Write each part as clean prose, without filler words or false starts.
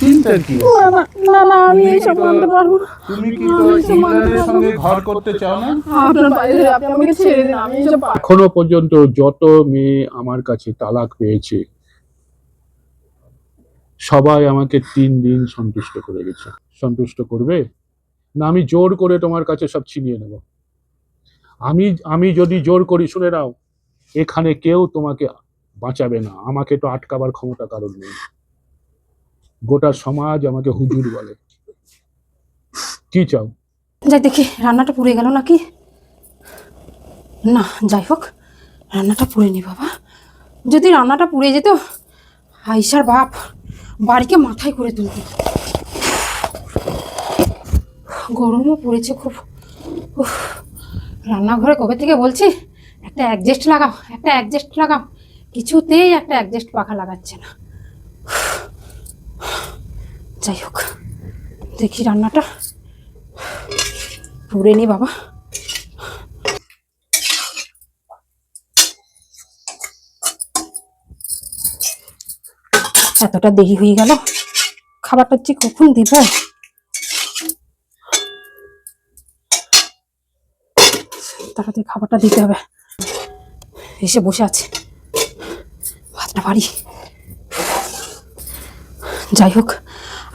চিন্তার কি? না না আমি এইসব মানতে পারবো না। তুমি কি তো ইংল্যান্ডের সঙ্গে ঘর করতে চাও না? আপনার পায়ে ধরে আপনি আমাকে ছেড়ে দিন, আমি এইসব এখনো পর্যন্ত যত মেয়ে আমার কাছে তালাক পেয়েছে সবাই আমাকে 3 দিন সন্তুষ্ট করে গেছে। সন্তুষ্ট করবে না? আমি জোর করে তোমার কাছে সব ছিনিয়ে নেব? আমি যদি জোর করি, শুনে নাও, এখানে কেউ তোমাকে বাঁচাবে না। আমাকে তো আটকাবার ক্ষমতা কারণ নেই। গোটা সমাজ আমাকে হুজুর বলে। কি চাও? যাই দেখি রান্নাটা পুড়ে গেল নাকি। না যাই হোক, রান্নাটা পুড়ে নি বাবা। যদি রান্নাটা পুড়ে যেত, আইসার বাপ বাড়িকে মাথায় করে তুলত। গরমও পড়েছে খুব। উফ, রান্নাঘরে কবে থেকে বলছি একটা অ্যাডজাস্ট লাগাও, একটা অ্যাডজাস্ট লাগাও, কিছুতেই একটা অ্যাডজাস্ট পাখা লাগাচ্ছে না। যাই হোক, দেখি রান্নাটা পুড়ে নি বাবা। এতটা দেরি হয়ে গেল, খাবারটা যে কখন দিব। তাড়াতাড়ি খাবারটা দিতে হবে। এসে বসে আছে, ভাতটা ভারী। যাই হোক,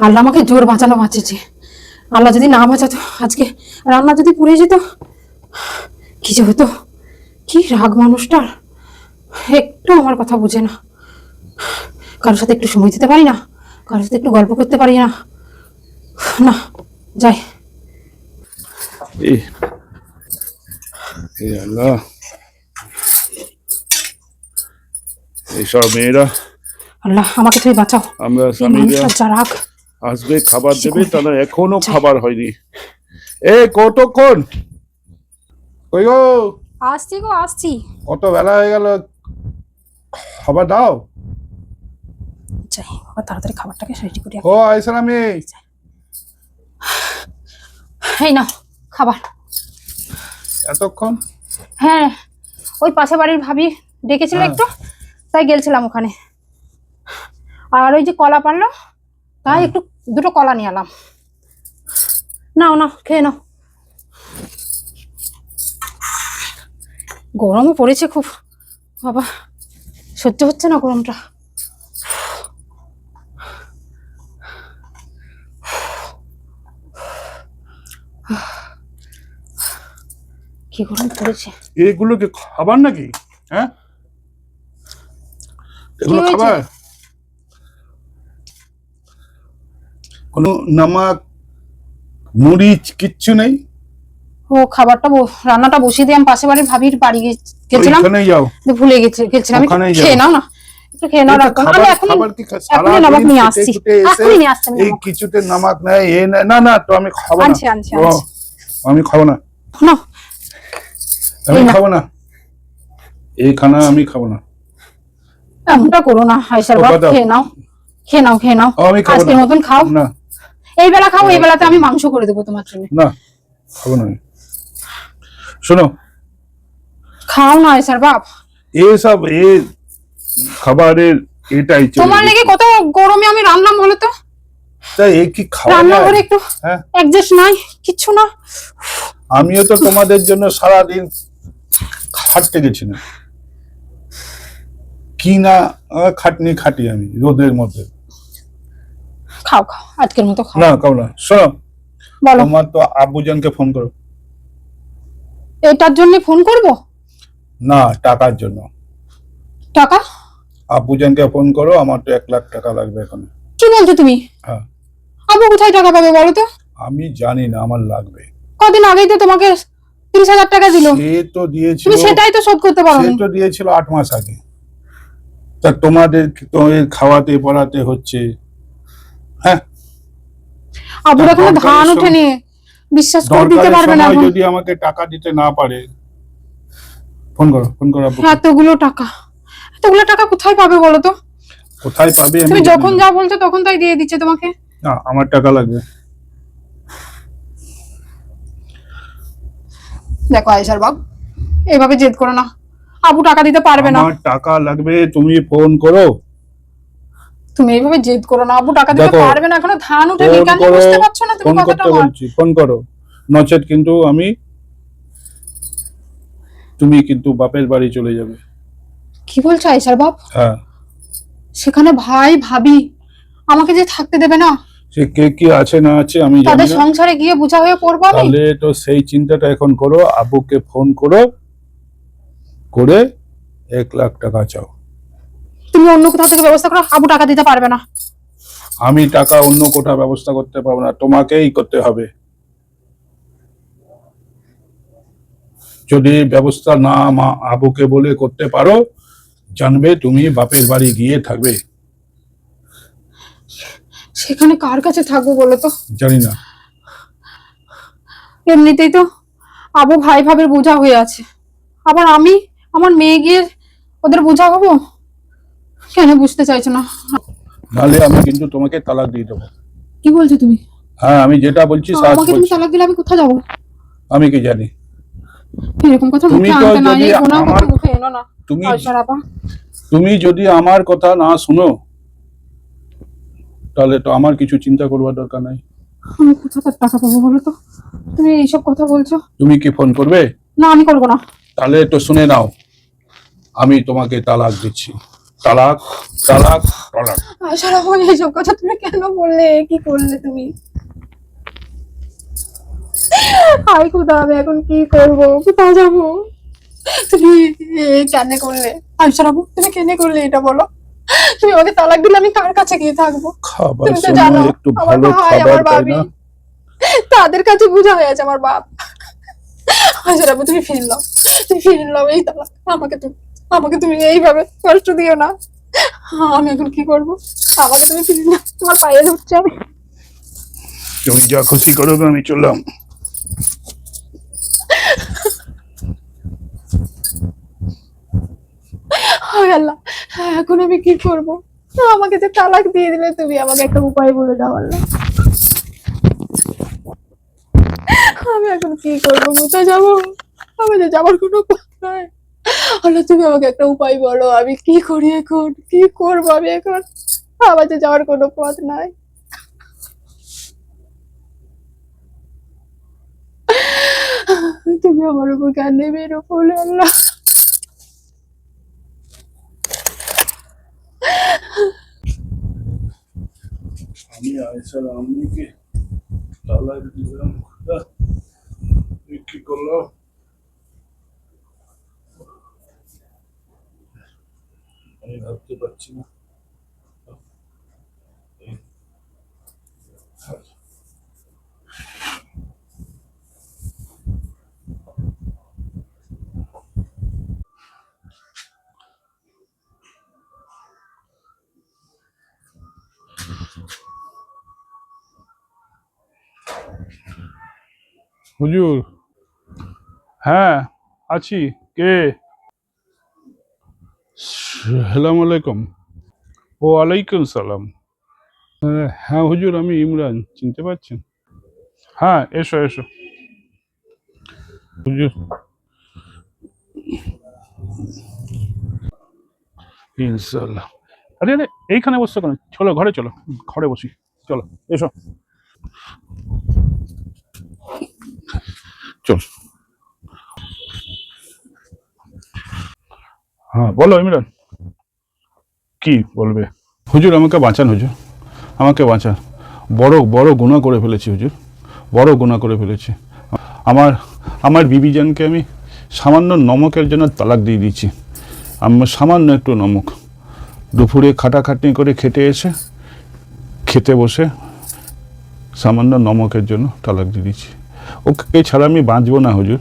আল্লাহ আমাকে জোর বাঁচানো বাঁচেছে। আল্লাহ যদি না বাঁচাতো, আজকে রান্না যদি পুড়ে যেত, কি যে হতো। কি রাগ মানুষটার, একটু আমার কথা বুঝে না। কারোর সাথে একটু সময় দিতে পারি না, কারোর সাথে একটু গল্প করতে পারি না। না যাই। আল্লাহ, এইসব মেয়েরা, আল্লাহ আমাকে তুমি বাঁচাও। আমরা এই স্বামীরা মানুষটার যা রাগ। আসবে, খাবার দেবে, তাহলে এখনো আচ্ছা। খাবার হয়নি। কতক্ষণ? কই গো, আসছি গো আসছি। কত বেলা হয়ে গেল, খাবার দাও। যাই বাবা, তাড়াতাড়ি খাবারটাকে রেডি করি। ও আইসালামি, এই নাও খাবার। এতক্ষণ? হ্যাঁ, ওই পাশে বাড়ির ভাবি ডেকেছিল একটু, তাই গেছিলাম ওখানে। আর ওই যে কলা পারলো, তাই একটু দুটো কলা নিয়ে এলাম। নাও নাও খেয়ে নাও। গরমও পড়েছে খুব বাবা, সহ্য হচ্ছে না গরমটা। কি গরম পড়েছে। এগুলো কি খাবার নাকি? হ্যাঁ, এগুলো হয়েছে? খাবার? কোনো নামক মরিচ কিচ্ছু নেই? ও খাবারটা রান্নাটা বসিয়ে দিয়ে আমি পাশে বাড়ির ভাবির বাড়ি গেছিলাম, ওইখানেই যাও, ভুলে গেছিলাম। ওখানেই যাও। খেয়ে নাও না, একটু খেয়ে নাও। রাখো না, আমি খাবার কি এখনই নমক নিয়ে আসছি, এখনই নিয়ে আসছি। এই কিছুতে নামক নাই, এ না না, তো আমি খাবো না। আনছি আনছি ও, আমি খাবো না, না, আমি খাবো না, এই খানা আমি খাবো না। এমনটা করো না আয়সার বাপ। দাও। খেয়ে নাও, খেয়ে নাও, খেয়ে নাও। ও, আমি খাবো আজকের না। মতন খাও না, এই বেলা খাও, এই বেলাতে আমি মাংস করে দেবো তোমার জন্য। না খাবো না আমি। শোনো, খাও না আয়সার বাপ। এসব খাবারের এটাই চলে তোমার গেছে। লেগে কত গরমে আমি রান্নাম বলো তো। তাই এই কি খাওয়া রান্নাঘরে যায়? একটু হ্যাঁ, অ্যাডজাস্ট নাই, কিচ্ছু না। আমিও তো তোমাদের জন্য সারাদিন খাটতে গেছি না, কি না খাটনি খাটি আমি রোদের মধ্যে। খাও খাও, আজকের মতো খাও। না খাও না। শোনো, বলো, তোমার তো আব্বুজানকে ফোন করো। এটার জন্য ফোন করব? না, টাকার জন্য। টাকা? আব্বুজানকে ফোন করো, আমার তো 1 লাখ টাকা লাগবে এখন। কি বলছো তুমি? হ্যাঁ, আবু কোথায় টাকা পাবে বলো তো? আমি জানি না, আমার লাগবে। কদিন আগেই তো তোমাকে 30,000 টাকা দিল, সে তো দিয়েছিল, তুমি সেটাই তো শোধ করতে পারো সে না। তো দিয়েছিল 8 মাস আগে। তা তোমাদের খাওয়াতে পড়াতে হচ্ছে। হ্যাঁ, আবুর এখনো দরকারের ধান সময়- ওঠেনি, বিশ্বাস করে দিতে দরকারের পারবে না সময় এখন। যদি আমাকে টাকা দিতে না পারে, ফোন করো, ফোন করো আব্বুকে। এতগুলো টাকা, এতগুলো টাকা কোথায় পাবে বলো তো? কোথায় পাবে আমি তুমি জানি যখন না। যা বলছো তখন তাই দিয়ে দিচ্ছে তোমাকে। না, আমার টাকা লাগবে। দেখো আয়েশার বাপ, এভাবে জেদ করো না। আবু টাকা দিতে পারবে না। আমার টাকা লাগবে, তুমি ফোন করো। তুমি এইভাবে জেদ করো না, আব্বু টাকা দিতে দেখো, পারবে না, এখনো ধান উঠেনি, ফোন কেন করো, বুঝতে পারছো না তুমি ফোন কথাটা করতে আমার? বলছি, ফোন করো, নচেত কিন্তু তুমি কিন্তু বাপের বাড়ি চলে যাবে। কি বলছো আয়েশার বাপ? হ্যাঁ, সেখানে ভাই ভাবি আমাকে যে থাকতে দেবে না, সে কে কি আছে না আছে আমি জানি তাদের না। সংসারে গিয়ে বোঝা হয়ে পড়বো আমি। তাহলে তো সেই চিন্তাটা এখন করো, আব্বুকে ফোন করো, করে 1 লাখ টাকা চাও। তুমি অন্য কোথাও থেকে ব্যবস্থা করো, আব্বু টাকা দিতে পারবে না। আমি টাকা অন্য কোথাও ব্যবস্থা করতে পারবো না, তোমাকেই করতে হবে। যদি ব্যবস্থা না আব্বুকে বলে করতে পারো, জানবে তুমি বাপের বাড়ি গিয়ে থাকবে। সেখানে কার কাছে থাকবো বলো তো? জানি না। এমনিতেই তো আব্বু ভাই ভাবের বোঝা হয়ে আছে, আবার আমি আমার মেয়ে গিয়ে ওদের বোঝা হবো? কেন বুঝতে চাইছো না? নাহলে আমি কিন্তু তোমাকে তালাক দিয়ে দেবো। কি বলছো তুমি? হ্যাঁ, আমি যেটা বলছি সাজ আমাকে তুমি বলছি। তালাক দিলে আমি কোথায় যাবো? আমি কি জানি? এরকম কথা তুমি মুখে তো আনতে না, যদি এই গোনা কথা আমার- মুখে এনো না। তুমি আয়েশার আপা, তুমি যদি আমার কথা না শুনো, তাহলে তো আমার কিছু চিন্তা করবার দরকার নাই। আমি কোথা থেকে টাকা পাবো বলো তো? তুমি এইসব কথা বলছো? তুমি কি ফোন করবে? না, আমি করবো না। তাহলে তো শুনে নাও, আমি তোমাকে তালাক দিচ্ছি। তালাক, তালাক, তালাক। আয়েশার আপা, এইসব কথা তুমি কেন বললে? কি করলে তুমি? হাই খোদা, আমি এখন কি করবো? কোথাও যাবো? তুমি কেন করলে? আয়েশার আপা, তুমি কেন করলে এটা বলো? তুমি আমাকে তালাক দিলে আমি কার কাছে গিয়ে থাকবো? খাবার তুমি তো সময় জানো একটু আমার ভালো ভাই, খাবার আমার তাই ভাবি, না? তাদের কাছে বোঝা হয়ে আছে আমার বাপ। আয়েশার আপা, তুমি ফিরে নাও, তুমি ফিরে নাও এই তালাক। আমাকে তুমি এইভাবে কষ্ট দিও না। আমি এখন কি করবো? আমাকে তুমি ফিরে নাও, তোমার পায়ে ধরছে আমি। তুমি যা খুশি করো, আমি চললাম। হায় আল্লাহ, এখন আমি কি করব? আমাকে যে তালাক দিয়ে দিলে, তুমি আমাকে একটা উপায় বলে দাও আল্লাহ। আমি এখন কি করবো? কোথায় যাবো? আমি যে যাবার কোনো পথ নাই। আল্লাহ, তুমি আমাকে একটা উপায় বলো, আমি কি করি এখন? কি করবো আমি এখন? আমার যে যাওয়ার কোনো পথ নাই। তুমি আমার উপর কেন নেবে এরকম হলে আল্লাহ? আমি আয়েশার আম্মিকে তালাক দিলাম। খোদা, এ কি করলো? আমি ভাবতে পারছি না। হুজুর, হ্যাঁ আছি। কে? সালাম আলাইকুম। ওয়ালাইকুম সালাম। হ্যাঁ হুজুর, আমি ইমরান, চিনতে পারছেন? হ্যাঁ, এসো এসো হুজুর। ইনশাল্লাহ। আরে আরে, এইখানে বসছো কেন? চলো ঘরে, চলো ঘরে বসি, চলো এসো, চল। হ্যাঁ বলো ইমরান, কি বলবে? হুজুর আমাকে বাঁচান, হুজুর আমাকে বাঁচান। বড় বড় গুনাহ করে ফেলেছি হুজুর, বড় গুনাহ করে ফেলেছি। আমার আমার বিবিজানকে আমি সামান্য নমকের জন্য তালাক দিয়ে দিয়েছি। আমার সামান্য একটু নমক, দুপুরে খাটাখাটনি করে খেতে বসে সামান্য নমকের জন্য তালাক দিয়ে দিয়েছি। ওকে ছাড়া আমি বাঁচবো না হুজুর।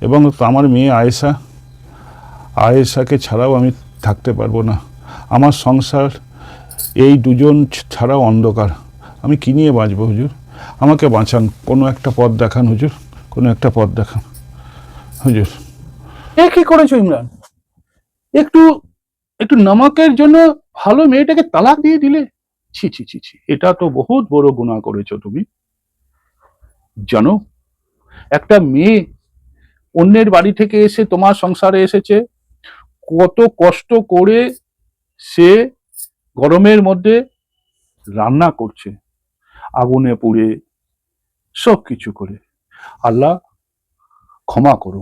এবং আমার মেয়ে আয়েশাকে ছাড়াও আমি থাকতে পারবো না। আমার সংসার এই দুজন ছাড়াও অন্ধকার। আমি কি নিয়ে বাঁচবো হুজুর? আমাকে বাঁচান, কোনো একটা পথ দেখান হুজুর, কোনো একটা পথ দেখান হুজুর। এ কি করেছো ইমরান? একটু একটু নামাকের জন্য ভালো মেয়েটাকে তালাক দিয়ে দিলে? ছি ছি ছি ছি, এটা তো বহুত বড় গুনাহ করেছো তুমি। জানো, একটা মেয়ে অন্যের বাড়ি থেকে এসে তোমার সংসারে এসেছে, কত কষ্ট করে সে গরমের মধ্যে রান্না করছে, আগুনে পুড়ে সব কিছু করে। আল্লাহ ক্ষমা করো।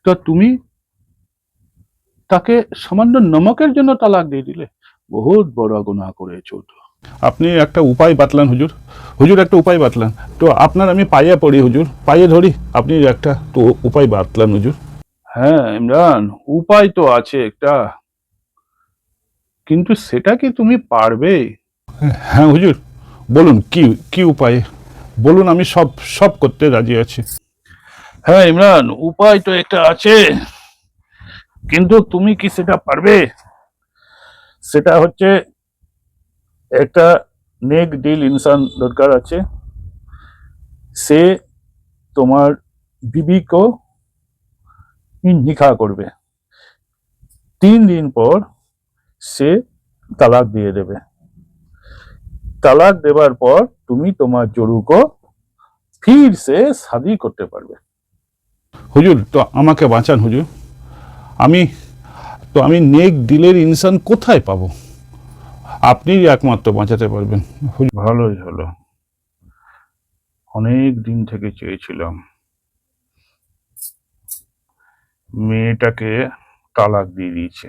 তো তুমি তাকে সামান্য নমকের জন্য তালাক দিয়ে দিলে, বহুত বড় গুনাহ করেছো তো। আপনি একটা উপায় বাতলান হুজুর, হুজুর একটা উপায় বাতলান। তো আপনার আমি পায়ে পড়ি হুজুর, পায়ে ধরি, আপনি একটা তো উপায় বাতলান হুজুর। হ্যাঁ ইমরান, উপায় তো আছে একটা, কিন্তু সেটা কি তুমি পারবে? হ্যাঁ হুজুর, বলুন কি কি উপায় বলুন, আমি সব সব করতে রাজি আছি। হ্যাঁ ইমরান, উপায় তো একটা আছে, কিন্তু তুমি কি সেটা পারবে? সেটা হচ্ছে, একটা নেক দিল ইনসান দরকার আছে। সে তোমার বিবি को নিকাহ করবে, 3 दिन পর সে তালাক দিয়ে দেবে। তালাক দেবার পর তুমি তোমার জরু को फिर से शादी করতে পারবে। হুজুর তো আমাকে বাঁচান হুজুর, আমি আমি নেক দিলের ইনসান কোথায় পাবো? আপনি একমাত্র বাঁচাতে পারবেন হুজুর। ভালোই হলো, অনেক দিন থেকে চেয়েছিলাম মেয়েটাকে তালাক দিয়ে দিয়েছে,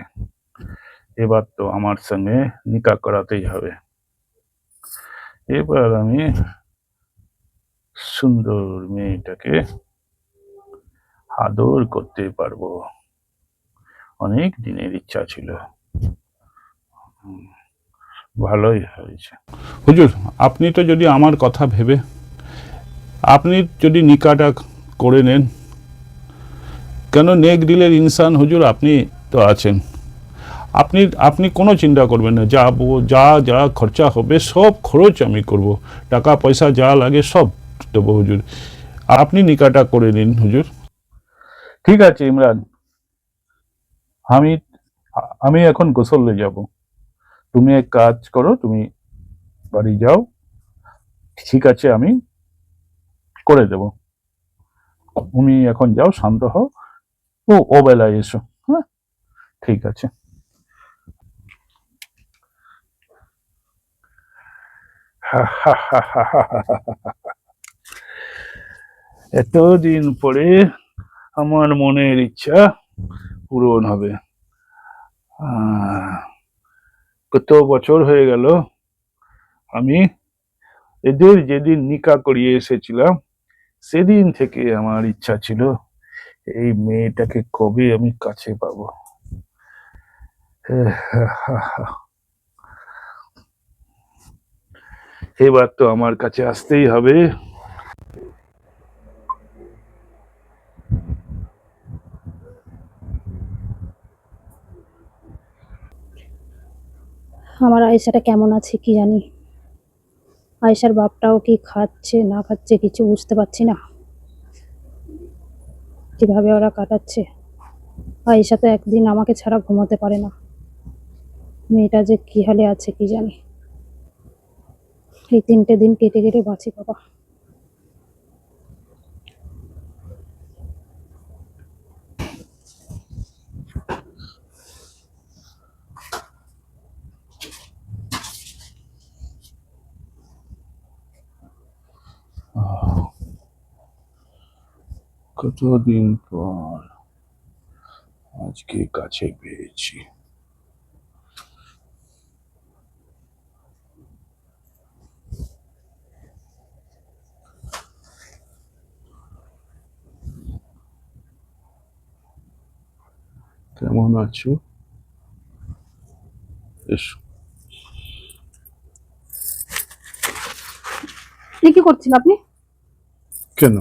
এবার তো আমার সঙ্গে নিকাহ করাতেই হবে। এবার আমি সুন্দর মেয়েটাকে আদর করতে পারবো, অনেক দিনের ইচ্ছা ছিল। ভালোই হয়েছে। হুজুর আপনি তো যদি আমার কথা ভেবে আপনি যদি নিকাটা করে নেন, কেন নেক দিলের ইনসান হুজুর আপনি তো আছেন, আপনি আপনি কোনো চিন্তা করবেন না, যা যা খরচা হবে সব খরচ আমি করব, টাকা পয়সা যা লাগে সব দেবো হুজুর, আপনি নিকাটা করে নিন হুজুর। ঠিক আছে ইমরান, আমি আমি এখন গোসলে যাব, তুমি এক কাজ করো, তুমি বাড়ি যাও। ঠিক আছে, আমি করে দেব, তুমি এখন যাও, শান্ত হও, ও বেলায় এসো। হ্যাঁ, ঠিক আছে। এতদিন পরে আমার মনের ইচ্ছা পূরণ হবে। কত বছর হয়ে গেল, আমি এদের যেদিন নিকাহ করিয়ে এসেছিলাম সেদিন থেকে আমার ইচ্ছা ছিল এই মেয়েটাকে কবে আমি কাছে পাবো। এবার তো আমার কাছে আসতেই হবে। আমার আয়েশাটা কেমন আছে কি জানি, আয়েশার বাপটাও কি খাচ্ছে না খাচ্ছে কিছু বুঝতে পারছি না, কিভাবে ওরা কাটাচ্ছে। আয়েশা তো একদিন আমাকে ছাড়া ঘুমাতে পারে না, মেয়েটা যে কি হালে আছে কি জানি। এই 3টে দিন কেটে কেটে বাঁচি বাবা। কতদিন পর আজকে কাছে পেয়েছি। কেমন আছো? এসো। কি করছেন আপনি? কেন,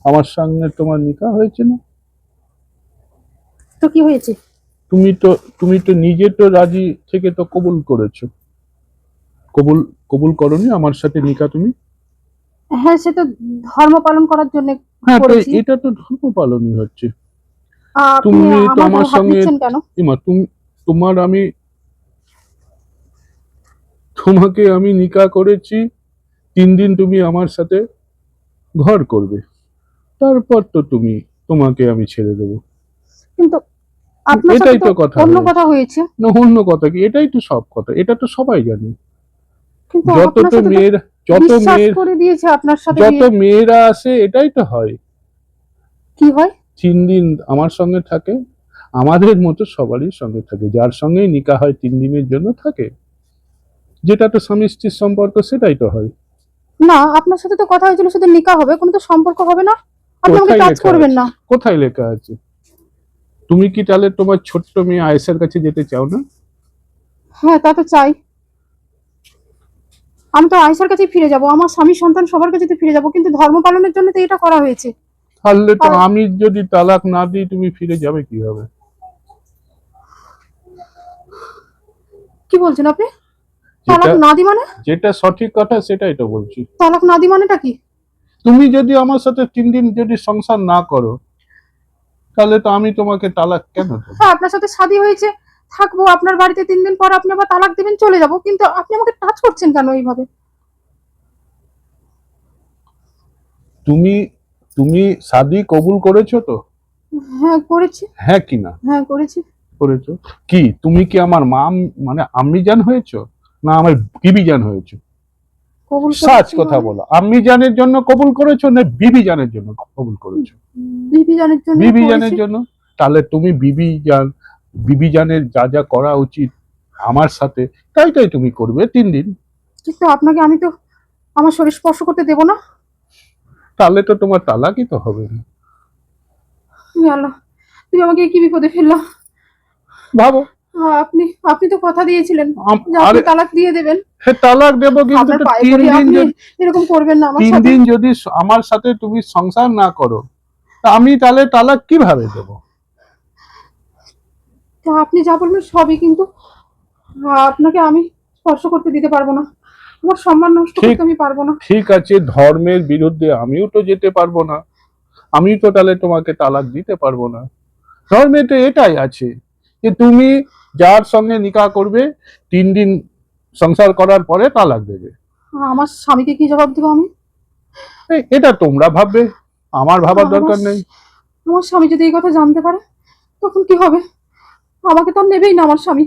আমার সঙ্গে তোমার নিকাহ হয়েছে না? তো কি হয়েছে? তুমি তো নিজে তো রাজি থেকে তো কবুল করেছো। কবুল কবুল করনি আমার সাথে নিকাহ তুমি? হ্যাঁ, সে তো ধর্ম পালন করার জন্য হ্যাঁ, তো করেছি। এটা তো ধর্ম পালনই হচ্ছে। আপনি তুমি তো আমার আমার হাত সঙ্গে দিচ্ছেন কেন? আমি তোমাকে আমি নিকাহ করেছি, 3 দিন তুমি আমার সাথে ঘর করবে, তারপর তো তোমাকে আমি ছেড়ে দেবো। কিন্তু আপনার সাথে এটাই তো তো কথা অন্য হয়েছে। কথা হয়েছে, না, অন্য কথা কি? এটাই তো সব কথা, এটা তো সবাই জানে। কিন্তু যত আপনার তো সাথে তো মেয়েরা বিশ্বাস করে দিয়েছে আপনার সাথে যত বিয়ে। মেয়েরা আসে এটাই তো হয়। কি হয়? 3 দিন আমার সঙ্গে থাকে, আমাদের মতো সবারই সঙ্গে থাকে, যার সঙ্গেই নিকাহ হয় 3 দিনের জন্য থাকে। যেটা তো স্বামী স্ত্রীর সম্পর্ক সেটাই তো হয়। না, আপনার সাথে তো কথা হয়েছিল শুধু নিকাহ হবে, কোনো তো সম্পর্ক হবে না। আপনি আমাকে কোথায় টাচ লেখা করবেন আছে? না। কোথায় লেখা আছে? তুমি কি তাহলে তোমার ছোট্ট মেয়ে আয়েশার কাছে যেতে চাও না? হ্যাঁ, তা তো চাই। আমি তো আয়েশার কাছেই ফিরে যাব, আমার স্বামী সন্তান সবার কাছে তো ফিরে যাব, কিন্তু ধর্ম পালনের জন্য তো এটা করা হয়েছে। তাহলে তো আর- আমি যদি তালাক না দিই তুমি ফিরে যাবে কিভাবে? কি বলছেন আপনি? যেটা তালাক না দি মানে? যেটা সঠিক কথা সেটাই তো বলছি। তালাক না দি মানেটা কি? তুমি যদি আমার সাথে 3 দিন যদি সংসার না করো, তাহলে তো আমি তোমাকে তালাক কেন দেবো? হ্যাঁ, আপনার সাথে শাদী হয়েছে, থাকবো আপনার বাড়িতে, 3 দিন পর আপনি আবার তালাক দিবেন, চলে যাব, কিন্তু আপনি আমাকে টাচ করছেন কেন এইভাবে? তুমি তুমি শাদী কবুল করেছো তো? হ্যাঁ করেছি। হ্যাঁ কি না? হ্যাঁ করেছি। করেছো। কি তুমি কি আমার মা, মানে আম্মি জান হয়েছো, না আমার বিবি জান হয়েছো? কবুল সাচ করেছি কথা মানে? বলো, আম্মি জানের জন্য কবুল করেছো না বিবি জানের জন্য কবুল করেছো? বিবি জানের জন্য বিবি করেছি। জানের জন্য। তাহলে তুমি বিবি জানের যা যা করা উচিত আমার সাথে, তাই তাই তুমি করবে 3 দিন। কিন্তু আপনাকে আমি তো আমার শরীর স্পর্শ করতে দেবো না। তাহলে তো তোমার তালাকই তো হবে না। হে আল্লাহ, তুমি আমাকে কি বিপদে ফেললা। ভাবো। আপনি আপনি তো কথা দিয়েছিলেন যে আপনি আরে তালাক দিয়ে দেবেন। সে তালাক দেবো, কিন্তু আপনার তো পায়ে 3 পড়ি, দিন আপনি যদি এরকম করবেন না আমার 3 সাথে। দিন যদি আমার সাথে তুমি সংসার না করো, তা আমি তাহলে তালাক কিভাবে দেবো? তা আপনি যা বলবেন সবই, কিন্তু আপনাকে আমি স্পর্শ করতে দিতে পারবো না, আমার সম্মান নষ্ট ঠিক করতে আমি পারবো না। ঠিক আছে, ধর্মের বিরুদ্ধে আমিও তো যেতে পারবো না, আমি তো তাহলে তোমাকে তালাক দিতে পারবো না। ধর্মে তো এটাই আছে যে তুমি যার সঙ্গে নিকাহ করবে 3 দিন সংসার করার পরে তালাক দেবে। আমার স্বামীকে কি জবাব দেবো আমি? এটা তোমরা ভাববে, আমার ভাবার আমার দরকার নেই। আমার স্বামী যদি এই কথা জানতে পারে তখন কি হবে? আমাকে তো আর নেবেই না আমার স্বামী।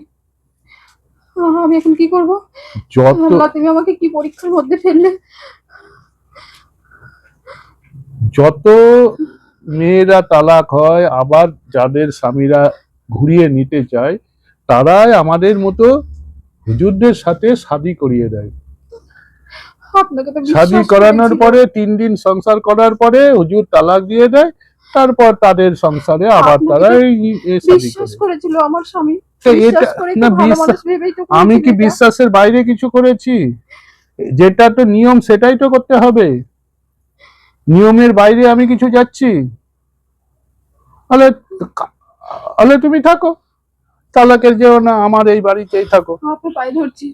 আমি এখন কি করবো? যত আল্লাহ, তুমি আমাকে কি পরীক্ষার মধ্যে ফেললে। যত মেয়েরা তালাক হয়, আবার যাদের স্বামীরা ঘুরিয়ে নিতে চায়, তারাই আমাদের মতো হুজুরদের সাথে শাদী করিয়ে দেয়। আপনাকে তো শাদী বিশ্বাস করানোর করেছিলাম। পরে 3 দিন সংসার করার পরে হুজুর তালাক দিয়ে দেয়, তারপর তাদের সংসারে আবার আপনাকে তারা তো শাদী বিশ্বাস করে। করেছিল আমার স্বামী, তো বিশ্বাস এটা করে না, তো ভালো মানুষ ভেবেই তো আমি করেছিল কি এটা। বিশ্বাসের বাইরে কিছু করেছি? যেটা তো নিয়ম সেটাই তো করতে হবে, নিয়মের বাইরে আমি কিছু যাচ্ছি? তাহলে তাহলে তুমি থাকো, তালাকের যেও না, আমার এই বাড়িতেই থাকো। আপনি পায়ে ধরছি,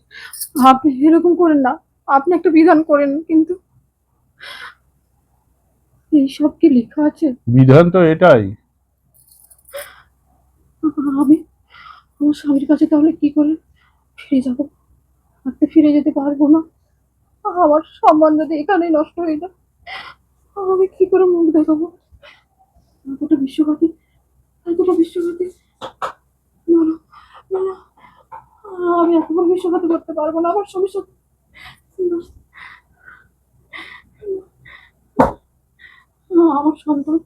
আপনি এরকম করেন না, আপনি একটা বিধান করেন, কিন্তু এইসব কি লেখা আছে? বিধান তো এটাই। আমি আমার স্বামীর কাছে তাহলে কি করে ফিরে যাব? আপনি ফিরে যেতে পারবো না, আমার সম্মান যদি এখানেই নষ্ট হয়ে যায়, আমি কি করে মুখ দেখাবো? এতটা বিশ্বঘাতী, এতটা বিশ্বঘাতী, না না না না, আমি এত বড় বিশ্বঘাতী করতে পারবো না আমার স্বামীর সাথে। না, আমার সন্তান।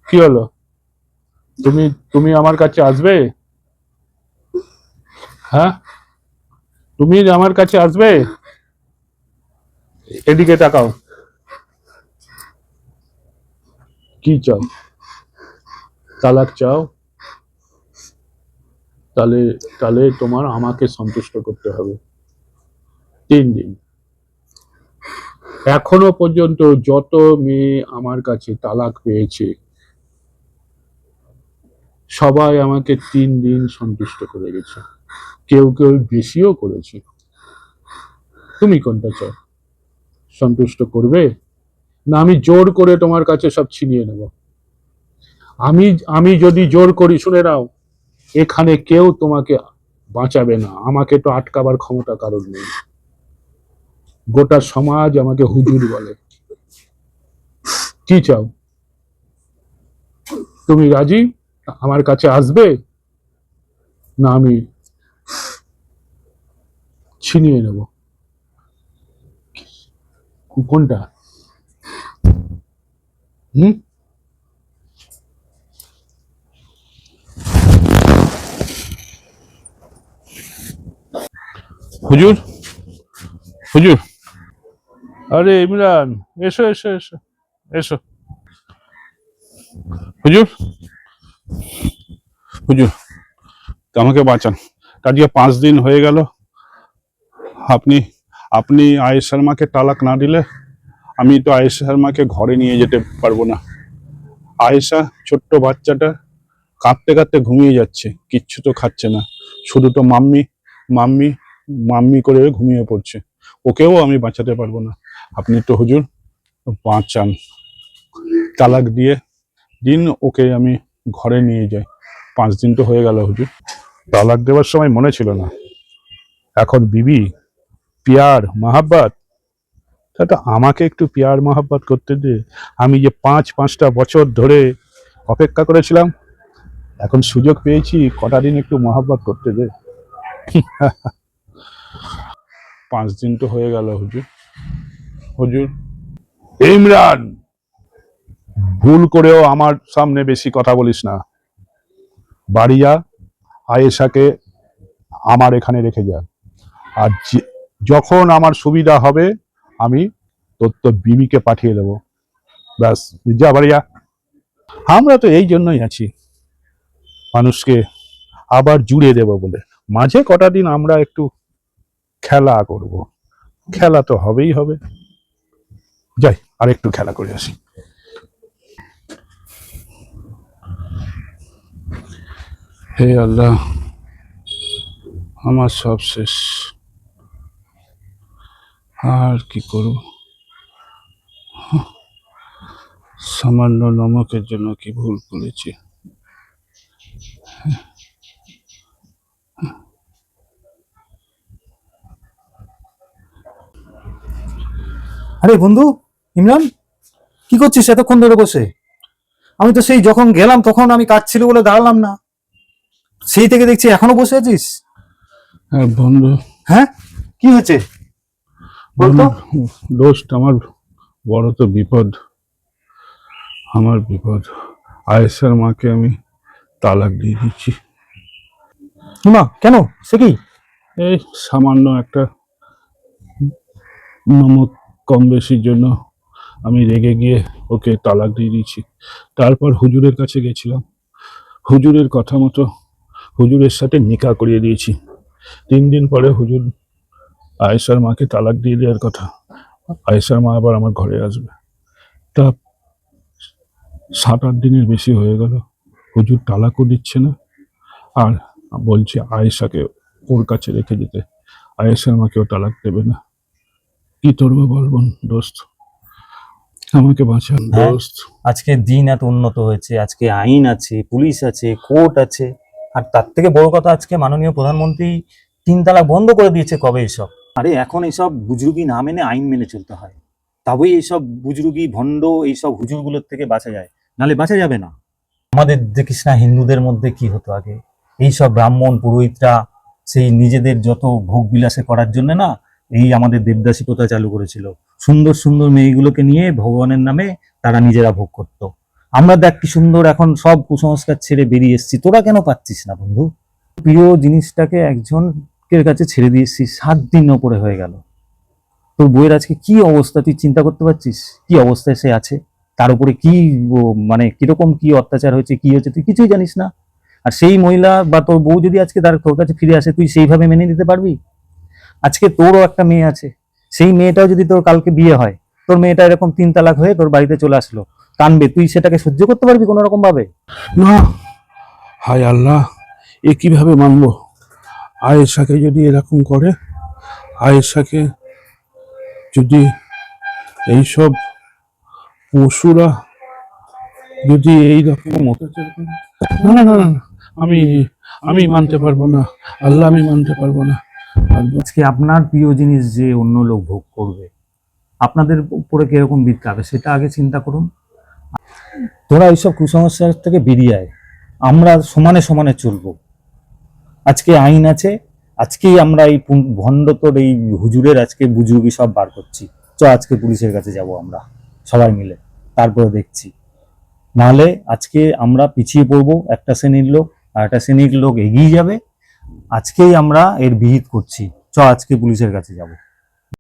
কি হলো? তুমি তুমি আমার কাছে আসবে? হ্যাঁ, তুমি আমার কাছে আসবে? এদিকে তাকাও। কি চাও? তালাক চাও? তাহলে তাহলে তোমার আমাকে সন্তুষ্ট করতে হবে 3 দিন। এখনো পর্যন্ত যত মেয়ে আমার কাছে তালাক পেয়েছে, সবাই আমাকে 3 দিন সন্তুষ্ট করে গেছে, কেউ কেউ বেশিও করেছে। তুমি কোনটা চাও? সন্তুষ্ট করবে, না আমি জোর করে তোমার কাছে সব ছিনিয়ে নেব? আমি আমি যদি জোর করি, শুনে নাও, এখানে কেউ তোমাকে বাঁচাবে না, আমাকে তো আটকাবার ক্ষমতা কারণ নেই। গোটা সমাজ আমাকে হুজুর বলে। কি চাও? তুমি রাজি আমার কাছে আসবে, না আমি ছিনিয়ে নেব? কোনটা? হুম? হুজুর, হুজুর, আরে ইমরান, এসো এসো এসো এসো। হুজুর, হুজুর, আমাকে বাঁচান। আজকে 5 দিন হয়ে গেল, আপনি আপনি আয়েশার মাকে তালাক না দিলে আমি তো আয়েশার মাকে ঘরে নিয়ে যেতে পারবো না। আয়েশা ছোট্ট বাচ্চাটা কাঁদতে কাঁদতে ঘুমিয়ে যাচ্ছে, কিচ্ছু তো খাচ্ছে না, শুধু তো মাম্মি মাম্মি মাম্মি করে ঘুমিয়ে পড়ছে। ওকেও আমি বাঁচাতে পারবো না। আপনি তো হুজুর বাঁচান, তালাক দিয়ে দিন, ওকে আমি ঘরে নিয়ে যাই। 5 দিন তো হয়ে গেল হুজুর। তালাক দেওয়ার সময় মনে ছিল না, এখন বিবি পিয়ার মহাব্বত, তা আমাকে একটু পিয়ার মহাব্বত করতে দে। আমি যে 5-5টা বছর ধরে অপেক্ষা করেছিলাম, এখন সুযোগ পেয়েছি, কটা দিন একটু মহাব্বত করতে দে। 5 দিন তো হয়ে গেল হুজুর। হুজুর, ইমরান, ভুল করেও আমার সামনে বেশি কথা বলিস না। বাড়ি যা, আয়েশাকে আমার এখানে রেখে যা, আর যখন আমার সুবিধা হবে আমি তোর বিবিকে পাঠিয়ে দেবো। ব্যাস, যা বাড়ি যা। আমরা তো এই জন্যই আছি, মানুষকে আবার জুড়ে দেব বলে। মাঝে কটা দিন আমরা একটু খেলা করব, খেলা তো হবেই হবে। যাই, আর একটু খেলা করে আসি। হে আল্লাহ, আমার সব শেষ, আর কি করব? সামান্য নমকের জন্য কি ভুল করেছি। আরে বন্ধু, ইমরান, কি করছিস এতক্ষণ ধরে বসে? আমি তো সেই যখন গেলাম তখন আমি কাজ ছিল বলে দাঁড়ালাম না, সেই থেকে দেখছি এখনো বসে আছিস। হ্যাঁ বন্ধু, হ্যাঁ, কি হয়েছে বলতো? দোস্ত, আমার বড় তো বিপদ, আমার বিপদ। আয়েশার মাকে আমি তালাক দিয়ে দিচ্ছি। না, কেন? সে কি? এই সামান্য একটা নমক কম বেশির জন্য আমি রেগে গিয়ে ওকে তালাক দিয়ে দিয়েছি। তারপর হুজুরের কাছে গেছিলাম, হুজুরের কথা মতো হুজুরের সাথে নিকাহ করিয়ে দিয়েছি। 3 দিন পরে হুজুর আয়েশার মাকে তালাক দিয়ে দেওয়ার কথা। আয়েশার মা আবার আমার ঘরে আসবে। তা 7-8 দিনের বেশি হয়ে গেল, হুজুর তালাকও দিচ্ছে না, আর বলছে আয়েশাকে ওর কাছে রেখে যেতে, আয়েশার মাকেও তালাক দেবে না। কি করবো বলবেন দোস্ত, আমাকে বাঁচান হ্যাঁ। দোস্ত। আজকে দিন এত উন্নত হয়েছে, আজকে আইন আছে, পুলিশ আছে, কোর্ট আছে, আর তার থেকে বড় কথা আজকে মাননীয় প্রধানমন্ত্রী 3 তালাক বন্ধ করে দিয়েছে। কবে এসব? আরে এখন এইসব বুজরুগি না মেনে আইন মেনে চলতে হয়, তবেই এইসব বুজরুগি ভণ্ড এইসব হুজুরগুলোর থেকে বাঁচা যায়, নালে বাঁচা যাবে না। আমাদের দেখিস না হিন্দুদের মধ্যে কি হতো আগে, এইসব ব্রাহ্মণ পুরোহিতরা সেই নিজেদের যত ভোগ বিলাসে করার জন্য না এই আমাদের দেবদাসী প্রথা চালু করেছিল। সুন্দর সুন্দর মেয়েগুলোকে নিয়ে ভগবানের নামে তারা নিজেরা ভোগ করত। আমরা দেখ কি সুন্দর এখন সব কুসংস্কার ছেড়ে বেরিয়ে এসেছি, তোরা কেন পাচ্ছিস না বন্ধু? প্রিয় জিনিসটাকে একজনের কাছে ছেড়ে দিয়ে এসেছিস, 7 দিন ওপরে হয়ে গেল। তোর বইয়ের আজকে কি অবস্থা তুই চিন্তা করতে পারছিস? কি অবস্থায় সে আছে, তার উপরে কি মানে কিরকম কি অত্যাচার হয়েছে, কি হয়েছে তুই কিছুই জানিস না। আর সেই মহিলা বা তোর বউ যদি আজকে তোর কাছে ফিরে আসে, তুই সেইভাবে মেনে নিতে পারবি? আজকে তোরও একটা মেয়ে আছে, সেই মেয়েটাও যদি তোর কালকে বিয়ে হয়, তোর মেয়েটা এরকম 3 তালাক হয়ে তোর বাড়িতে চলে আসলো, কানবে, তুই সেটাকে সহ্য করতে পারবি কোনো রকম ভাবে? না, হায় আল্লাহ, এ কিভাবে মানবো? আয়েশাকে যদি এরকম করে, আয়েশাকে যদি এইসব পশুরা যদি এইরকম অত্যাচার করে, না না না না, আমি আমি মানতে পারবো না, আল্লাহ, আমি মানতে পারবো না। আজকে আপনার প্রিয় জিনিস যে অন্য লোক ভোগ করবে, আপনাদের উপরে কিরকম বিতকাবে সেটা আগে চিন্তা করুন। তোরা এইসব কুসংস্কার থেকে বেরিয়ে আয়, আমরা সমানে সমানে চলবো। আজকে আইন আছে, আজকেই আমরা এই ভণ্ড তোর এই হুজুরের আজকে বুজুর্গি সব বার করছি। আজকে পুলিশের কাছে যাব আমরা সবাই মিলে, তারপরে দেখছি। নাহলে আজকে আমরা পিছিয়ে পড়বো, একটা শ্রেণীর লোক আর একটা শ্রেণীর লোক এগিয়ে যাবে। আজকেই আমরা এর বিহিত করছি, আজকে পুলিশের কাছে যাব।